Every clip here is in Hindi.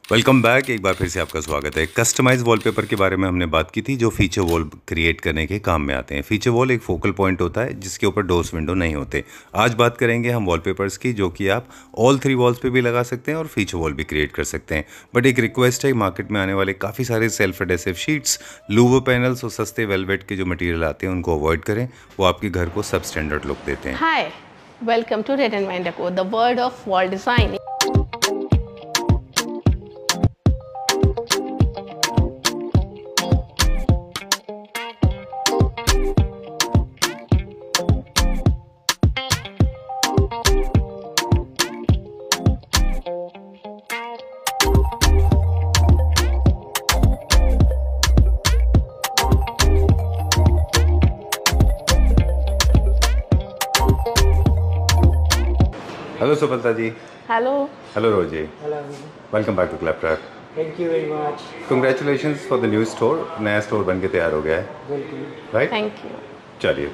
Welcome back. एक बार फिर से आपका स्वागत है। कस्टमाइज वॉलपेपर के बारे में हमने बात की थी जो फीचर वॉल क्रिएट करने के काम में आते हैं। फीचर वॉल एक फोकल पॉइंट होता है जिसके ऊपर डोर्स विंडो नहीं होते। आज बात करेंगे हम वॉलपेपर्स की जो कि आप ऑल 3 वॉल्स पे भी लगा सकते हैं और फीचर वॉल भी क्रिएट कर सकते हैं। बट एक रिक्वेस्ट है, मार्केट में आने वाले काफ़ी सारे self adhesive sheets, Louvre panels और सस्ते वेलवेट के जो मटीरियल आते हैं उनको अवॉइड करें। वो आपके घर को सब स्टैंडर्ड लुक देते हैं। Hi, welcome to Red and Wine Decor, the world of wall designing. Hello Suplata ji. Hello. Hello Rosie. Hello. Welcome back to Claptrap. Thank you very much. Congratulations for the new store. नया स्टोर बन के तैयार हो गया है, बिल्कुल राइट? Thank you. चलिए,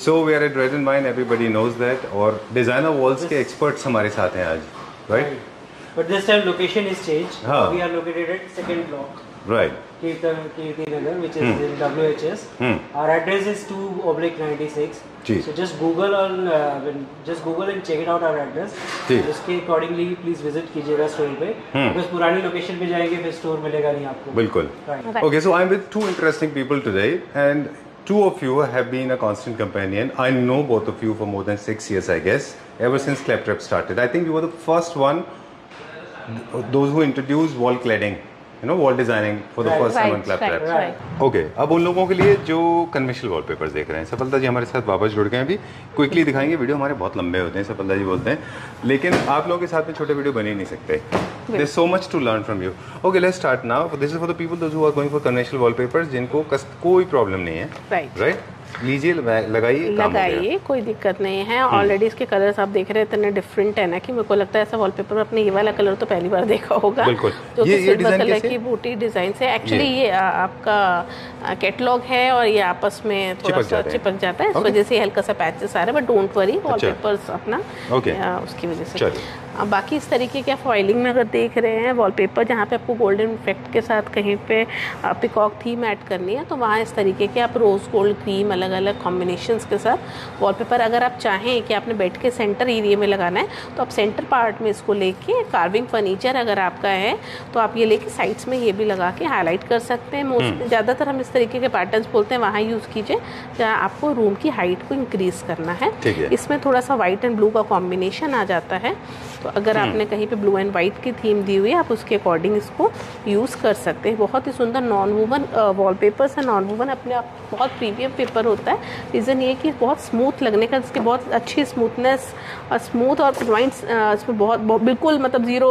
so we are at Red and Wine, everybody knows that. और डिजाइनर वॉल्स के एक्सपर्ट्स हमारे साथ हैं आज, right? But this time location is change. हाँ। We are located at second block, right? Kirti Nagar, which is in WHS. Our address is 2/96. जी। So just Google and check it out our address. जी। उसके accordingly please visit कीजिएगा स्टोर पे। because पुरानी लोकेशन पे जाएंगे फिर स्टोर मिलेगा नहीं आपको। बिल्कुल। Right. Okay, so I'm with two interesting people today, and two of you have been a constant companion. I know both of you for more than 6 years, I guess, ever since Claptrap started. I think you were the first one, those who introduced wall cladding, wall designing for the Right. first time on Right, Claptrap. right. Okay, अब उन लोगों के लिए जो कन्वेंशनल वॉलपेपर्स देख रहे हैं, सफलता जी हमारे साथ वापस जुड़ गए हैं। अभी क्विकली दिखाएंगे, वीडियो हमारे बहुत लंबे होते हैं, सफलता जी बोलते हैं, लेकिन आप लोगों के साथ में छोटे वीडियो बन ही नहीं सकते। There is so much to learn from you. Okay, let's start now. This is for the people those who are going for conventional wallpapers, जिनको कोई प्रॉब्लम नहीं है, राइट? लीजिए, लगाइए, लगाइए, कोई दिक्कत नहीं है। ऑलरेडी इसके कलर्स आप देख रहे हैं इतने डिफरेंट है ना कि मेरे को लगता है ऐसा वॉलपेपर आपने ये वाला कलर तो पहली बार देखा होगा। बिल्कुल। जो कि सिल्वर कलर कैसे? की बूटी डिजाइन से। एक्चुअली ये आपका कैटलॉग है और ये आपस में थोड़ा सा चिपक जाता है, इस वजह से हल्का सा पैचेस आ रहा है। बट डोंट वरी, वॉलपेपर्स अपना उसकी वजह से। बाकी इस तरीके के फॉइलिंग में अगर देख रहे हैं वॉलपेपर, जहाँ पे आपको गोल्डन इफेक्ट के साथ कहीं पे पिकॉक थीम ऐड करनी है तो वहाँ इस तरीके के आप रोज़ गोल्ड क्रीम अलग अलग कॉम्बिनेशंस के साथ वॉलपेपर, अगर आप चाहें कि आपने बेड के सेंटर एरिया में लगाना है तो आप सेंटर पार्ट में इसको लेके, कार्विंग फर्नीचर अगर आपका है तो आप ये लेके साइड्स में ये भी लगा के हाईलाइट कर सकते हैं। मोस्ट ज़्यादातर हम इस तरीके के पैटर्न्स बोलते हैं वहाँ यूज़ कीजिए जहाँ आपको रूम की हाइट को इंक्रीज करना है। इसमें थोड़ा सा व्हाइट एंड ब्लू का कॉम्बिनेशन आ जाता है, तो अगर आपने कहीं पे ब्लू एंड वाइट की थीम दी हुई है आप उसके अकॉर्डिंग इसको यूज़ कर सकते हैं। बहुत ही सुंदर नॉन वूवन वॉलपेपर्स है। नॉन वूवन अपने आप बहुत प्रीमियम पेपर होता है। रीज़न ये कि बहुत स्मूथ लगने का, इसकी बहुत अच्छी स्मूथनेस और स्मूथ और जॉइंट्स इसमें बहुत बिल्कुल मतलब ज़ीरो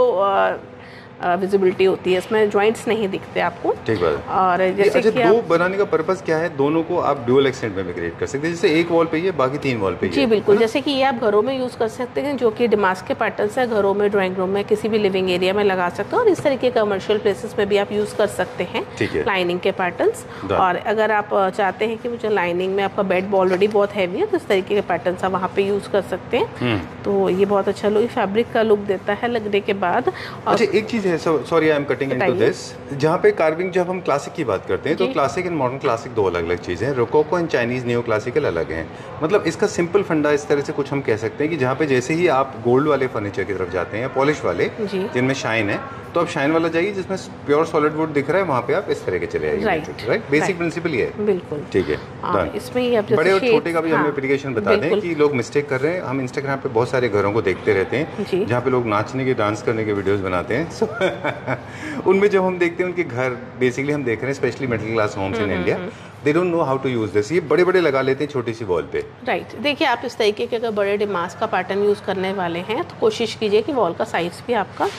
विजिबिलिटी होती है, इसमें जॉइंट्स नहीं दिखते आपको। ठीक बात। और जैसे कि दो बनाने का पर्पस क्या है? दोनों को आप ड्यूअल एक्सटेंट में भी क्रिएट कर सकते हैं, जैसे एक वॉल पे ही है बाकी 3 वॉल पे ही है। जी बिल्कुल, जैसे कि ये आप घरों में यूज़ कर सकते हैं, जो कि डिमास्क के पैटर्न्स है, घरों में, ड्राइंग रूम में, किसी भी लिविंग एरिया में लगा सकते हो। और इस तरीके कमर्शियल प्लेसेस में भी आप यूज़ कर सकते हैं लाइनिंग के पैटर्न्स। और अगर आप चाहते हैं कि मुझे लाइनिंग में, आपका बेड ऑलरेडी बहुत हैवी है तो इस तरीके के पैटर्न्स आप वहाँ पे यूज़ कर सकते हैं। तो ये बहुत अच्छा लुक, फैब्रिक का लुक देता है लगने के बाद। अच्छा, एक चीज़ है, sorry I am cutting into this, जहाँ पे कार्विंग, जब हम क्लासिक की बात करते हैं तो क्लासिक एंड मॉडर्न क्लासिक दो अलग अलग चीज़ें हैं। Rococo and Chinese neo classical अलग हैं। मतलब इसका सिंपल फंडा इस तरह से कुछ हम कह सकते हैं कि जहाँ पे जैसे ही आप गोल्ड वाले फर्नीचर की तरफ जाते हैं या पॉलिश वाले जिनमें शाइन है, तो आप शाइन वाला जाइए, जिसमें प्योर सॉलिड वुड दिख रहा है वहाँ पे आप इस तरह के चले आइए। राइट, बेसिक प्रिंसिपल ये है। बिल्कुल ठीक है। इसमें ही आप बड़े और छोटे का भी हम एप्लीकेशन बता दें कि लोग मिस्टेक कर रहे हैं। हम इंस्टाग्राम पे बहुत सारे घरों को देखते रहते हैं जहाँ पे लोग नाचने के, डांस करने के वीडियोस बनाते हैं। उनमें जब हम देखते हैं उनके घर, बेसिकली हम देख रहे हैं specially middle class homes in India, they don't know how to use this. ये बड़े बड़े लगा लेते हैं छोटी सी वॉल पे। राइट, देखिए आप इस तरीके के अगर बड़े डिमास्क का पैटर्न यूज़ करने वाले हैं तो कोशिश कीजिए कि वॉल का साइज भी आपका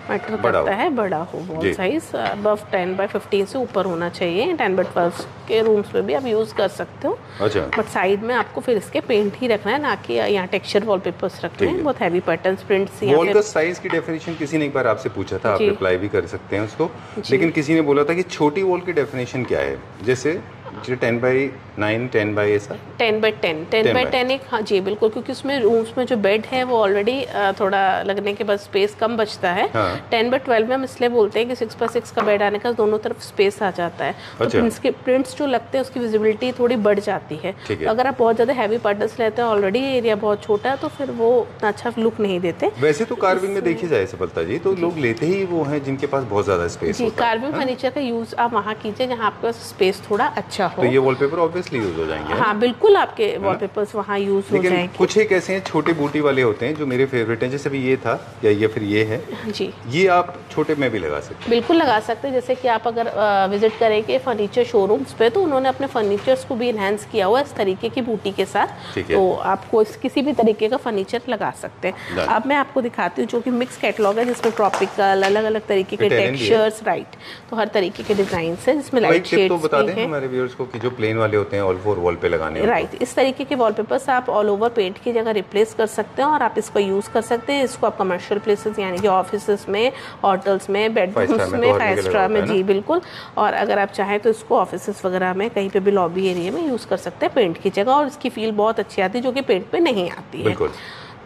मैटर करता है, बड़ा हो। वॉल साइज अबव 10/15 से ऊपर होना चाहिए। 10/12 के रूम्स में भी आप यूज़ कर सकते हो। अच्छा। बट साइड में आपको फिर इसके पेंट ही रखना है, ना कि यहाँ टेक्सचर वॉलपेपर्स रखने हैं, बहुत हैवी पैटर्न्स, प्रिंट्स। वॉल का साइज की डेफिनेशन किसी ने एक बार आपसे पूछा था, आप रिप्लाई भी कर सकते हैं उसको, लेकिन किसी ने बोला था कि छोटी वॉल की डेफिनेशन क्या है? जैसे एक्चुअली 10x9, 10x ऐसा 10x10 एक, हाँ जी बिल्कुल, क्योंकि उसमें रूम्स में जो बेड है वो ऑलरेडी थोड़ा लगने के बाद स्पेस कम बचता है। 10x12 में हम इसलिए बोलते हैं कि 6x6 का बेड आने का दोनों तरफ स्पेस आ जाता है। तो प्रिंट्स जो लगते हैं उसकी विजिबिलिटी थोड़ी बढ़ जाती है। तो अगर आप बहुत ज़्यादा हैवी पर्टन्स लेते हैं, ऑलरेडी एरिया बहुत छोटा है, तो फिर वो उतना अच्छा लुक नहीं देते। वैसे तो कार्विंग में देखी जाए सफलता जी, तो लोग लेते ही वो हैं जिनके पास बहुत ज़्यादा स्पेस होता है। कार्विंग फर्नीचर का यूज़ आप वहाँ कीजिए जहाँ आपके पास स्पेस थोड़ा अच्छा हो। तो ये वॉलपेपर ऑब्वियसली यूज हो जाएंगे। हाँ बिल्कुल, आपके वॉलपेपर्स वहाँ यूज हो जाएंगे। कुछ एक ऐसे हैं छोटे बूटी वाले होते हैं जो मेरे फेवरेट हैं, जैसे अभी ये था या ये फिर ये है जी, ये आप छोटे में भी लगा सकते हैं। बिल्कुल लगा सकते हैं। जैसे कि आप अगर विजिट करेंगे फर्नीचर शोरूम्स पे, तो उन्होंने अपने फर्नीचर्स को भी इनहेंस किया हुआ इस तरीके की बूटी के साथ। तो आपको किसी भी तरीके का फर्नीचर लगा सकते हैं। अब मैं आपको दिखाती हूँ जो कि मिक्स कैटलॉग है, जिसमें ट्रॉपिकल अलग अलग तरीके के टेक्सचर्स, राइट, तो हर तरीके के डिजाइन है, जिसमें लाइट शेड्स तो बता दें हमारे व्यूअर्स को कि जो प्लेन वाले होते हैं ऑल फोर वॉल पे लगाने, राइट, इस तरीके के वॉलपेपर्स आप ऑल ओवर पेंट की जगह रिप्लेस कर सकते हैं और आप इसको यूज कर सकते हैं। इसको आप कमर्शियल प्लेसेस यानी कि ऑफिसेस में, होटल्स में, बेडरूम्स में, 5 स्टार में, जी बिल्कुल। और अगर आप चाहें तो इसको ऑफिसेस वगैरह में कहीं पे भी लॉबी एरिया में यूज कर सकते हैं पेंट की जगह, और इसकी फील बहुत अच्छी आती है जो कि पेंट पे नहीं आती है।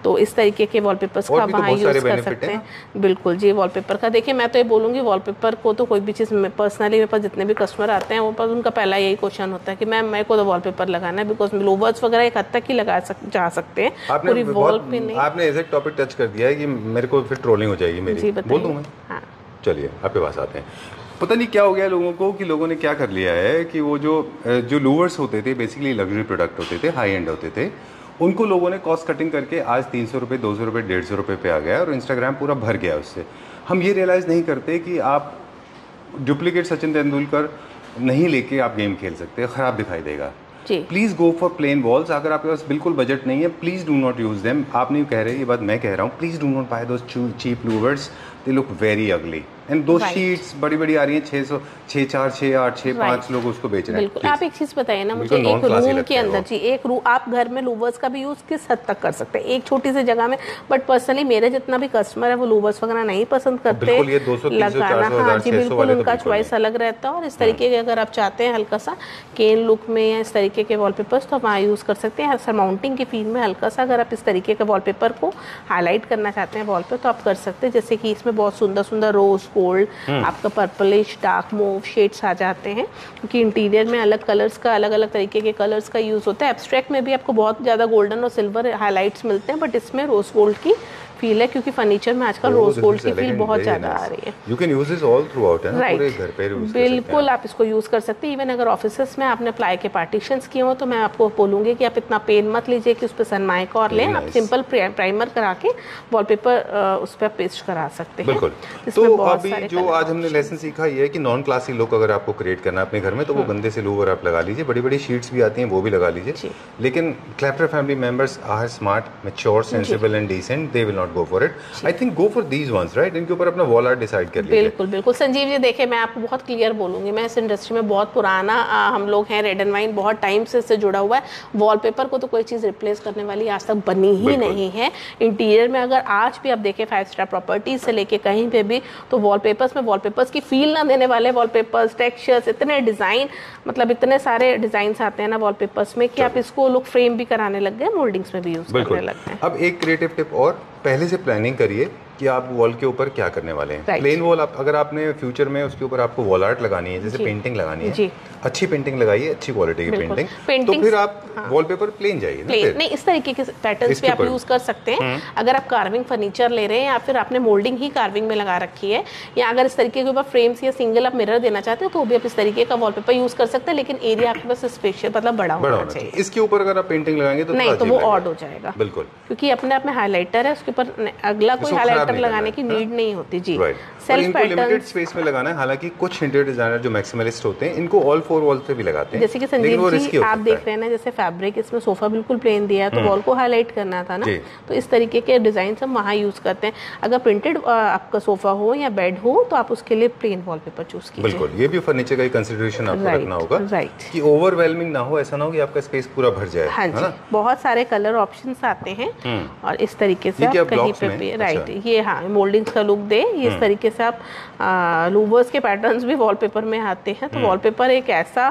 तो इस तरीके के वॉलपेपर्स का वहाँ यूज़ कर सकते हैं। बिल्कुल जी, वॉलपेपर का देखिए, मैं तो ये बोलूँगी वॉलपेपर को तो कोई भी चीज़ में पर्सनली मेरे पास जितने भी कस्टमर आते हैं वो पर उनका पहला यही क्वेश्चन होता है कि मैम मेरे को तो वॉलपेपर लगाना है, बिकॉज लोवर्स वगैरह एक हद तक ही जा सकते हैं, पूरी वॉल पे नहीं। आपने ऐसा टॉपिक टच कर दिया है कि मेरे को फिर ट्रोलिंग हो जाएगी मेरी, बोल दूँ मैं? हाँ चलिए आपके पास आते हैं। पता नहीं क्या हो गया लोगों को कि लोगों ने क्या कर लिया है कि वो जो लूवर्स होते थे बेसिकली लग्जरी प्रोडक्ट होते थे, हाई एंड होते थे, उनको लोगों ने कॉस्ट कटिंग करके आज 300 रुपये, 200 रुपये, 150 रुपये पे आ गया और इंस्टाग्राम पूरा भर गया उससे। हम ये रियलाइज़ नहीं करते कि आप डुप्लीकेट सचिन तेंदुलकर नहीं लेके आप गेम खेल सकते, ख़राब दिखाई देगा। Please go for plain walls. अगर आपके पास बिल्कुल बजट नहीं है, please do not use them. आप नहीं कह रहे, ये बात मैं कह रहा हूँ, please do not buy those cheap louvres, they look very ugly. And दो शीट्स बड़ी बड़ी आ रही हैं, 600, 6,4, 6,8, 6,5 लोग उसको बेच रहे हैं। बिल्कुल। आप एक चीज बताइए ना मुझे, एक रूम के अंदर जी, एक रूम आप घर में लूवर्स का भी यूज किस हद तक कर सकते हैं एक छोटी सी जगह में। बट पर्सनली मेरे जितना भी कस्टमर है वो लूवर्स वगैरह नहीं पसंद करते लगाना। हाँ जी बिल्कुल, उनका चॉइस अलग रहता है। और इस तरीके के अगर आप चाहते हैं हल्का सा केन लुक में या इस तरीके के वॉलपेपर्स, तो आप वहाँ यूज कर सकते हैं। सरमाउंटिंग की फील में हल्का सा अगर आप इस तरीके के वॉलपेपर को हाईलाइट करना चाहते हैं वॉल पे, तो आप कर सकते हैं। जैसे कि इसमें बहुत सुंदर सुंदर रोज गोल्ड, आपका पर्पलिश, डार्क मूव शेड्स आ जाते हैं, क्योंकि इंटीरियर में अलग कलर्स का, अलग अलग तरीके के कलर्स का यूज़ होता है। एब्स्ट्रैक्ट में भी आपको बहुत ज़्यादा गोल्डन और सिल्वर हाइलाइट्स मिलते हैं, बट इसमें रोज गोल्ड की फील है, क्योंकि फर्नीचर में आजकल रोज गोल्ड की फील बहुत ज्यादा आ रही है। You can use this all through out, है ना, पूरे घर पे यूज कर सकते हैं। बिल्कुल, आप इसको यूज कर सकते हैं। इवन अगर ऑफिसेस में आपने प्लाई के पार्टीशंस किए हो तो मैं आपको बोलूंगी कि आप इतना पेन मत लीजिए कि उस पर सनमाइका और लें, आप सिंपल प्राइमर करा के वॉलपेपर उस पर पेस्ट करा सकते हैं। बिल्कुल। तो अभी जो आज हमने लेसन सीखा ये है कि नॉन क्लासी लुक अगर आपको क्रिएट करना है अपने घर में, तो वो गंदे से लूवर आप लगा लीजिए, बड़ी बड़ी शीट्स भी आती हैं वो भी लगा लीजिए। लेकिन Claptrap family members are smart, mature, sensible and decent, they will not go for it. I think go for these ones, right? इनके ऊपर अपना वॉल आर्ट डिसाइड कर लीजिए। बिल्कुल बिल्कुल संजीव जी, देखिए मैं आपको बहुत क्लियर बोलूंगी, मैं इस इंडस्ट्री में बहुत पुराना हम लोग हैं, रेड एंड वाइन बहुत टाइम से इससे जुड़ा हुआ है। वॉलपेपर को तो कोई चीज़ रिप्लेस करने वाली आज तक बनी ही नहीं है। इंटीरियर में अगर आज भी आप देखें 5 स्टार प्रॉपर्टीज से लेके कहीं पे भी, तो वॉलपेपर्स में वॉलपेपर्स की फील ना देने वाले वॉलपेपर्स, टेक्सचर्स, इतने डिज़ाइन, मतलब इतने सारे डिज़ाइंस आते हैं ना वॉलपेपर्स में कि आप इसको लुक फ्रेम भी कराने लग गए, मोल्डिंग्स में भी यूज़ करने लग गए। अब एक क्रिएटिव टिप और, पहले से प्लानिंग करिए कि आप वॉल के ऊपर क्या करने वाले हैं। प्लेन वॉल अगर आपने फ्यूचर में उसके ऊपर आपको वॉल आर्ट लगानी है, जैसे पेंटिंग लगानी है, अच्छी पेंटिंग लगाइए, अच्छी क्वालिटी की पेंटिंग, तो फिर आप वॉलपेपर प्लेन जाइए ना। नहीं, इस तरीके के पैटर्न्स भी आप यूज कर सकते हैं। अगर आप कार्विंग फर्नीचर ले रहे हैं या फिर आपने मोल्डिंग ही कार्विंग में लगा रखी है, या अगर इस तरीके के ऊपर फ्रेम्स या सिंगल आप मिरर देना चाहते हो तो भी आप इस तरीके का वॉलपेपर यूज कर सकते हैं, लेकिन एरिया आपके पास स्पेशियल मतलब बड़ा होना चाहिए। इसके ऊपर अगर आप पेंटिंग लगाएंगे तो नहीं, तो वो ऑड हो जाएगा। बिल्कुल, क्योंकि अपने आप में हाइलाइटर है, उसके ऊपर अगला कोई हाइलाइटर लगाने की नीड नहीं होती जी। सेल्फ पैटर्न लिमिटेड स्पेस में लगाना है। हालांकि कुछ इंटीरियर डिजाइनर जो मैक्सिमलिस्ट होते हैं इनको ऑल 4 वॉल्स पे भी लगाते हैं, जैसे कि संजीव जी आप देख रहे हैं ना, जैसे फैब्रिक इसमें सोफा बिल्कुल प्लेन दिया है, तो वॉल को हाईलाइट करना था ना, तो इस तरीके के डिजाइन हम वहाँ यूज करते हैं। अगर प्रिंटेड आपका सोफा हो या बेड हो तो आप उसके लिए प्लेन वॉलपेपर चूज कीजिए। बिल्कुल, ये भी फर्नीचर का कंसीडरेशन आपको रखना होगा कि ओवरवेलमिंग ना हो, ऐसा ना हो कि आपका स्पेस पूरा भर जाए। हाँ जी, बहुत सारे कलर ऑप्शंस आते हैं और इस तरीके से आप कहीं पे भी, राइट, ये हाँ मोल्डिंग्स का लुक दे, ये इस तरीके से आप लूवर्स के पैटर्न्स भी वॉलपेपर में आते हैं। तो वॉलपेपर एक ऐसा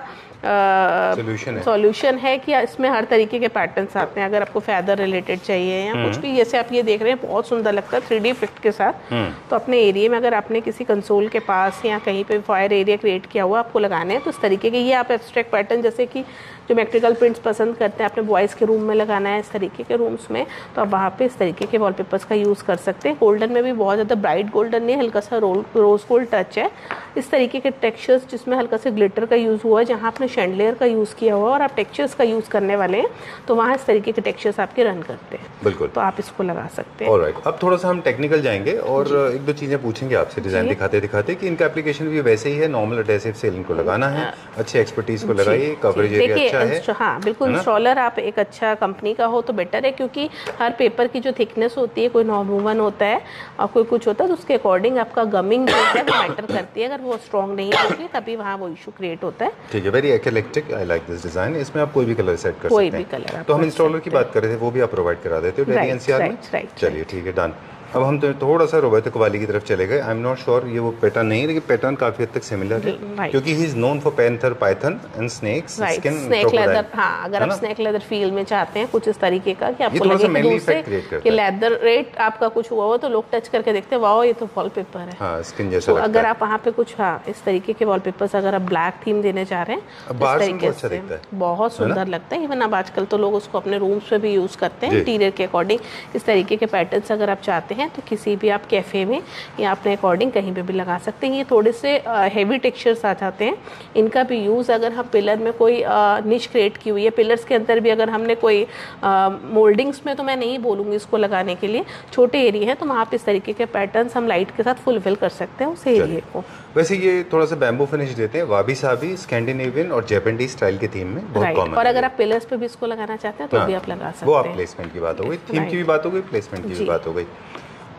सॉल्यूशन है कि इसमें हर तरीके के पैटर्न्स आते हैं। अगर आपको फैदर रिलेटेड चाहिए या कुछ भी, जैसे आप ये देख रहे हैं बहुत सुंदर लगता है 3D इफेक्ट के साथ। तो अपने एरिया में अगर आपने किसी कंसोल के पास या कहीं पे फायर एरिया क्रिएट किया हुआ आपको लगाने हैं तो इस तरीके के ये आप एब्स्ट्रैक्ट पैटर्न, जैसे कि ज्योमेट्रिकल प्रिंट्स पसंद करते हैं, अपने बॉयज़ के रूम में लगाना है इस तरीके के रूम्स में, तो आप वहाँ पे इस तरीके के वॉलपेपर्स का यूज़ कर सकते हैं। गोल्डन में भी बहुत ज़्यादा ब्राइट गोल्डन नहीं, हल्का सा रोज गोल्ड टच है। इस तरीके के टेक्सचर्स जिसमें हल्का सा ग्लिटर का यूज़ हुआ है, जहाँ आपने शैंडलियर का यूज़ किया हुआ है और आप टेक्सचर्स का यूज़ करने वाले हैं तो वहाँ इस तरीके के टेक्सचर्स आपके रन करते हैं। बिल्कुल, तो आप इसको लगा सकते हैं। ऑलराइट, अब थोड़ा सा हम टेक्निकल जाएंगे और एक दो चीज़ें पूछेंगे आपसे डिज़ाइन दिखाते दिखाते कि इनका एप्लीकेशन भी वैसे ही है, नॉर्मल एडहेसिव से इनको लगाना है, अच्छे एक्सपर्टीज को लगाइए, कवरेज एरिया अच्छा है। हाँ बिल्कुल, इंस्टॉलर आप एक अच्छा कंपनी का हो तो बेटर है, क्योंकि हर पेपर की जो थिकनेस होती है, कोई नॉन-वूवन होता है और कोई कुछ होता है, तो उसके अकॉर्डिंग आपका गमिंग जो है वो मैटर करती है। अगर वो स्ट्रॉन्ग नहीं होगी तभी वहाँ वो इशू क्रिएट होता है। ठीक है, very eclectic, I like this design. इसमें आप कोई भी कलर सेट कर कोई सकते हैं। भी कलर। तो हम इंस्टॉलर की बात कर रहे थे, वो भी आप प्रोवाइड करा देते हो डेली एनसीआर में? चलिए ठीक है, डन। अब हम तो थोड़ा सा रोबोटिक वाली की तरफ चले गए। आई एम नॉट श्योर ये वो पैटर्न नहीं है, लेकिन पैटर्न काफी हद तक सिमिलर है, क्योंकि he is known for panther, Python and snacks, skin, snake leather. हाँ, अगर आप स्नेक लेदर फील में चाहते हैं कुछ इस तरीके का कि आपको लगे दूर से कि लेदर रेट आपका कुछ हुआ हो तो लोग टच करके देखते हैं वाओ ये तो वॉलपेपर है। हाँ, स्किन जैसा लगता है। अगर आप वहाँ पे कुछ इस तरीके के वॉलपेपर्स अगर आप ब्लैक थीम देने चाह रहे हैं इस तरीके से बहुत सुंदर लगता है। इवन अब आजकल तो लोग उसको अपने रूम्स में भी यूज करते हैं इंटीरियर के अकॉर्डिंग। इस तरीके के पैटर्न्स अगर आप चाहते हैं तो किसी भी कैफे में या अपने अकॉर्डिंग कहीं पे भी लगा सकते हैं। ये थोड़े से हेवी टेक्सचर्स आ जाते हैं, इनका भी यूज़ अगर हम पिलर में कोई निच क्रिएट की हुई है, पिलर्स के अंदर भी अगर हमने कोई मोल्डिंग्स में, तो मैं नहीं बोलूँगी इसको लगाने के लिए, छोटे एरिया है तो वहाँ पे इस तरीके के पैटर्न्स हम लाइट के साथ फुलफिल कर सकते हैं उस एरिया को। वैसे ये थोड़ा सा बैम्बू फिनिश देते हैं, वाबी साबी, स्कैंडिनेवियन और जापानीज स्टाइल की थीम में बहुत कॉमन है। और अगर आप पिलर्स पे भी इसको लगाना चाहते हैं तो भी आप लगा सकते हैं। वो आप प्लेसमेंट की बात हो गई, थीम की भी बात हो गई, प्लेसमेंट की भी बात हो गई।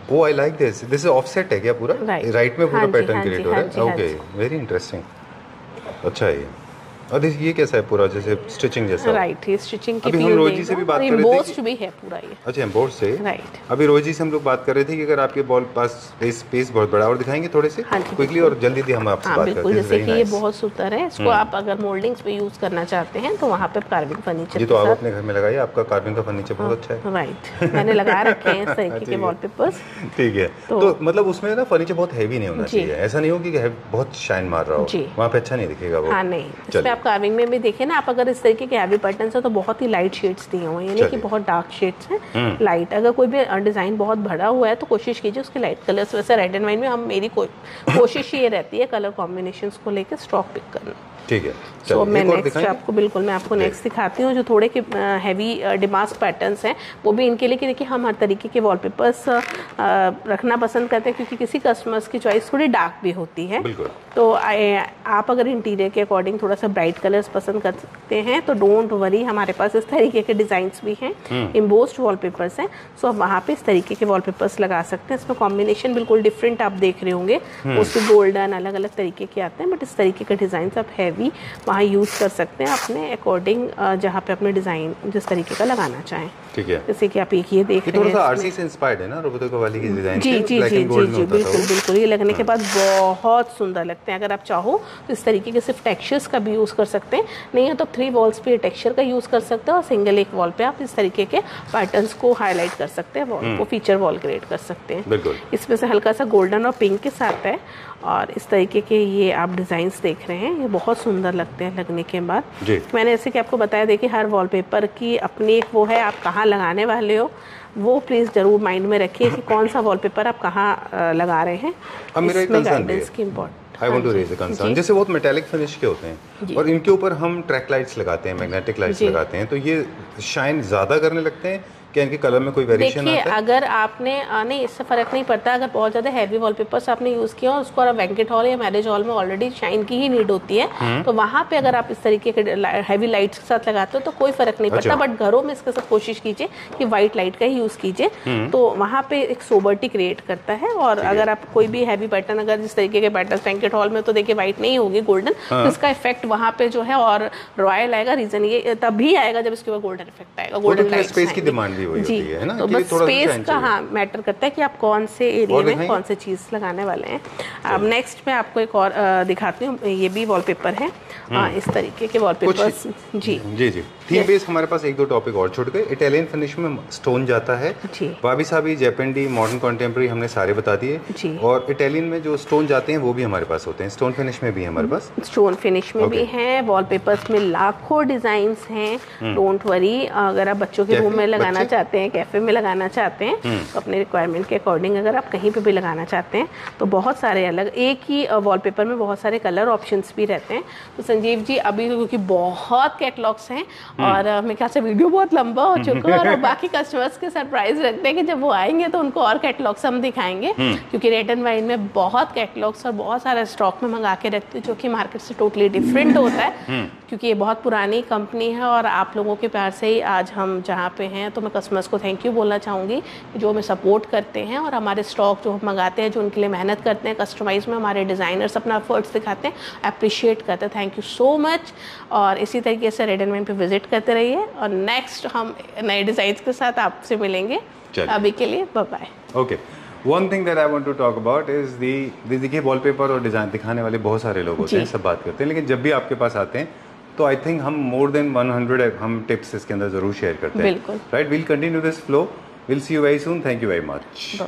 Oh I like this, this is offset है क्या पूरा? राइट में पूरा पैटर्न क्रिएट हो रहा है। ओके, वेरी इंटरेस्टिंग, अच्छा है ये। और ये कैसा है पूरा, जैसे स्टिचिंग जैसा? राइट, ये स्टिचिंग की अभी हम रोजी से भी बात कर रहे थे, एम्बोस्ड भी है पूरा ये। अच्छा, एम्बोस्ड से। राइट, अभी रोजी से हम लोग बात कर रहे थे कि अगर आपके बॉल पास स्पेस बहुत बड़ा, और दिखाएंगे थोड़े से क्विकली और जल्दी हम आपसे बात करते हैं। जैसे कि ये बहुत सुंदर है, इसको आप अगर मोल्डिंग्स पे यूज करना चाहते हैं तो वहाँ पे कार्विंग फर्नीचर जी, तो आप अपने घर में लगाइए, आपका कार्विंग का फर्नीचर बहुत अच्छा है। राइट, मैंने लगा रखे हैं इस तरीके के वॉलपेपर्स। ठीक है, तो मतलब उसमें ना फर्नीचर बहुत हैवी नहीं होना चाहिए, ऐसा नहीं हो कि बहुत शाइन मार रहा हो, वहाँ पे अच्छा नहीं दिखेगा वो। हाँ नहीं, इसमें आप कार्विंग में भी देखें ना, आप अगर इस तरीके के हैवी पैटर्न्स है तो बहुत ही लाइट शेड्स दिए हुए हैं, यानी कि बहुत डार्क शेड्स हैं, लाइट। अगर कोई भी डिजाइन बहुत भरा हुआ है तो कोशिश कीजिए उसके लाइट कलर्स, वैसे रेड एंड वाइन में मेरी कोशिश ये रहती है कलर कॉम्बिनेशंस को लेकर स्टॉक पिक करना। ठीक है, तो मैं नेक्स्ट आपको मैं आपको नेक्स्ट दिखाती हूँ जो थोड़े के हैवी डिमास्क पैटर्न्स हैं, वो भी इनके लिए कि देखिए हम हर तरीके के वॉलपेपर्स रखना पसंद करते हैं, क्योंकि किसी कस्टमर्स की चॉइस थोड़ी डार्क भी होती है। तो आप अगर इंटीरियर के अकॉर्डिंग थोड़ा सा ब्राइट कलर्स पसंद कर सकते हैं तो डोंट वरी, हमारे पास इस तरीके के डिजाइंस भी हैं, एम्बोस्ड वॉलपेपर्स हैं। सो आप वहाँ पे इस तरीके के वॉलपेपर्स लगा सकते हैं। इसमें कॉम्बिनेशन बिल्कुल डिफरेंट आप देख रहे होंगे, उसमें गोल्डन अलग अलग तरीके के आते हैं, बट इस तरीके के डिजाइन आप हैवी वहाँ यूज़ कर सकते हैं अपने अकॉर्डिंग, जहाँ पे अपने डिज़ाइन जिस तरीके का लगाना चाहें। ठीक है, जैसे कि आप एक ये देख रहे हैं, थोड़ा सा आरसी से इंस्पायर्ड है ना रोबोटिको वाली की डिजाइन। जी जी जी जी बिल्कुल, ये लगने के बाद बहुत सुंदर लगते हैं। अगर आप चाहो तो इस तरीके के सिर्फ टेक्सचर्स का भी यूज़ कर सकते हैं, नहीं है तो 3 वॉल्स पे टेक्सचर का यूज़ कर सकते हैं और सिंगल एक वॉल पे आप इस तरीके के पैटर्न्स को हाईलाइट कर सकते हैं, वॉल को फीचर वॉल क्रिएट कर सकते हैं। इसमें से हल्का सा गोल्डन और पिंक के साथ है, और इस तरीके के ये आप डिज़ाइंस देख रहे हैं, ये बहुत सुंदर लगते हैं लगने के बाद। मैंने जैसे कि आपको बताया, देखिए हर वॉलपेपर की अपनी एक वो है, आप कहाँ लगाने वाले हो वो प्लीज़ ज़रूर माइंड में रखिए कि कौन सा वॉलपेपर आप कहाँ लगा रहे हैं। इसमें गाइडेंस की important I want to raise a concern, जैसे बहुत मेटालिक फिनिश के होते हैं और इनके ऊपर हम ट्रैक लाइट्स लगाते हैं, मैग्नेटिक लाइट्स लगाते हैं, तो ये शाइन ज़्यादा करने लगते हैं क्या? इनके कलर में कोई वेरिएशन आता है? अगर आपने नहीं, इससे फर्क नहीं पड़ता। अगर बहुत ज़्यादा हैवी वॉलपेपर्स आपने यूज़ किया और उसको बैंकेट हॉल या मैरिज हॉल में ऑलरेडी शाइन की ही नीड होती है, तो वहाँ पे अगर आप इस तरीके के हैवी लाइट्स के साथ लगाते हो तो कोई फर्क नहीं पड़ता। बट घरों में इसके साथ कोशिश कीजिए कि व्हाइट लाइट का ही यूज़ कीजिए, तो वहाँ पे एक सोबर्टी क्रिएट करता है। और अगर आप कोई भी हैवी पैटर्न, अगर जिस तरीके के पैटर्न बैंकेट हॉल में तो देखिए व्हाइट नहीं होगी, गोल्डन, तो इसका इफेक्ट वहाँ पे जो है और रॉयल आएगा। रीजन ये तभी आएगा जब इसके ऊपर गोल्डन इफेक्ट आएगा, गोल्डन लाइट। स्पेस की डिमांड भी वही होती है ना, तो बस स्पेस का मैटर करता है कि आप कौन से एरिया में कौन से चीज़ लगाने वाले हैं। अब नेक्स्ट मैं आपको एक और दिखाती हूँ, ये भी वॉलपेपर है। इस तरीके के वॉलपेपर्स। जी जी जी। थीम बेस हमारे पास एक दो टॉपिक और छूट गए। इटालियन फिनिश में स्टोन जाता है, वाबी साबी, जैपेंडी, मॉडर्न कॉन्टेम्प्रेरी हमने सारे बता दिए। और इटालियन में जो स्टोन जाते हैं वो भी हमारे पास होते हैं। स्टोन फिनिश में भी है हमारे पास, स्टोन फिनिश में भी हैं। वॉलपेपर्स में लाखों डिजाइन्स हैं। डोंट वरी, अगर आप बच्चों के रूम में लगाना चाहते हैं, कैफे में लगाना चाहते हैं, तो अपने रिक्वायरमेंट के अकॉर्डिंग अगर आप कहीं पे भी लगाना चाहते हैं तो बहुत सारे अलग, एक ही वॉलपेपर में बहुत सारे कलर ऑप्शंस भी रहते हैं। तो संजीव जी अभी क्योंकि बहुत कैटलॉग्स हैं और मेरे ख्याल से वीडियो बहुत लंबा हो चुका है और बाकी कस्टमर्स के सरप्राइज रखते हैं कि जब वो आएंगे तो उनको और कैटलॉग्स हम दिखाएंगे, क्योंकि रेड एंड वाइन में बहुत कैटलॉग्स और बहुत सारा स्टॉक में मंगा के रखते हैं जो कि मार्केट से टोटली डिफरेंट होता है, क्योंकि ये बहुत पुरानी कंपनी है और आप लोगों के प्यार से ही आज हम जहाँ पे हैं। तो मैं कस्टमर्स को थैंक यू बोलना चाहूँगी जो हमें सपोर्ट करते हैं और हमारे स्टॉक जो हम मंगाते हैं, जो उनके लिए मेहनत करते हैं कस्टमाइज में, हमारे डिज़ाइनर्स अपना एफर्ट्स दिखाते हैं, अप्रिशिएट करते हैं। Thank you so much. और इसी तरीके से रेड एंड वाइन पे विजिट करते रहिए और नेक्स्ट हम नए डिज़ाइंस के साथ आपसे मिलेंगे। अभी के लिए bye bye. Okay, one thing that I want to talk about is देखिए वॉलपेपर और डिज़ाइन दिखाने वाले बहुत सारे लोग होते हैं, सब बात करते हैं, लेकिन जब भी आपके पास आते हैं तो आई थिंक हम मोर देन 100 हम टिप्स इसके अंदर जरूर शेयर करते हैं। बिल्कुल। Right, we'll continue this flow, will see you very soon. Thank you very much.